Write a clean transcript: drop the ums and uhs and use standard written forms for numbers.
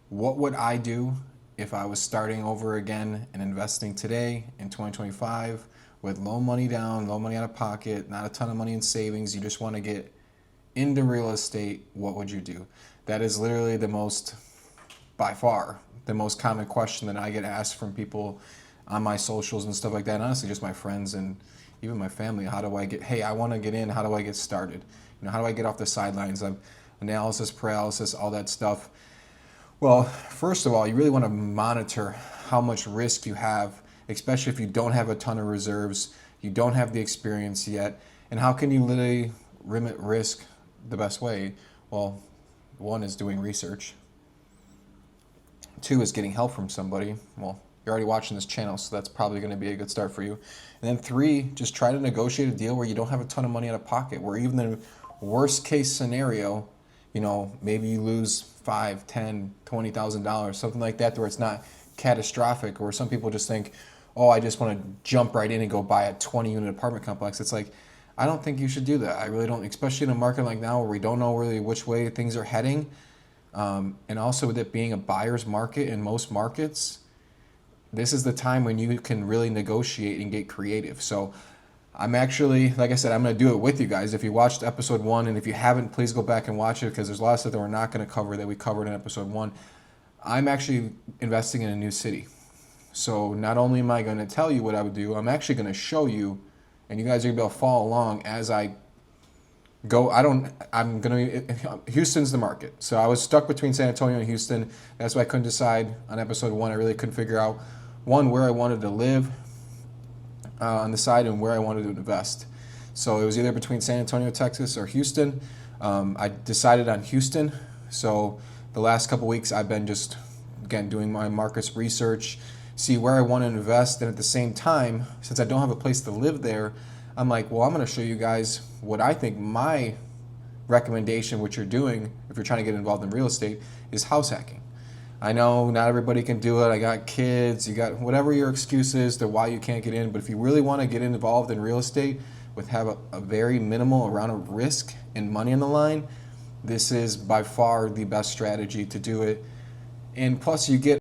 What would I do if I was starting over again and investing today in 2025 with low money down, low money out of pocket, not a ton of money in savings? You just want to get into real estate. What would you do? That is literally by far, the most common question that I get asked from people on my socials and stuff like that. And honestly, just my friends and even my family. Hey, I want to get in. How do I get started? How do I get off the sidelines? I'm analysis, paralysis, all that stuff. Well, first of all, you really want to monitor how much risk you have, especially if you don't have a ton of reserves, you don't have the experience yet, and how can you literally limit risk the best way? Well, one is doing research. Two is getting help from somebody. Well, you're already watching this channel, so that's probably going to be a good start for you. And then three, just try to negotiate a deal where you don't have a ton of money out of pocket, where even the worst case scenario, maybe you lose $5, $10, $20,000, something like that, where it's not catastrophic. Or some people just think, oh, I just want to jump right in and go buy a 20-unit apartment complex. It's like, I don't think you should do that. I really don't, especially in a market like now where we don't know really which way things are heading. And also with it being a buyer's market in most markets, this is the time when you can really negotiate and get creative. So I'm actually, like I said, I'm going to do it with you guys. If you watched episode 1, and if you haven't, please go back and watch it, because there's a lot of stuff that we're not going to cover that we covered in episode 1. I'm actually investing in a new city. So not only am I going to tell you what I would do, I'm actually going to show you, and you guys are going to be able to follow along as I go. Houston's the market. So I was stuck between San Antonio and Houston. That's why I couldn't decide on episode 1. I really couldn't figure out, one, where I wanted to live on the side and where I wanted to invest. So it was either between San Antonio, Texas or Houston. I decided on Houston. So the last couple weeks I've been just, again, doing my markets research, see where I want to invest. And at the same time, since I don't have a place to live there, I'm like, well, I'm going to show you guys what I think my recommendation, what you're doing if you're trying to get involved in real estate, is house hacking. I know not everybody can do it. I got kids, you got whatever your excuse is to why you can't get in. But if you really want to get involved in real estate have a very minimal amount of risk and money on the line, this is by far the best strategy to do it. And plus you get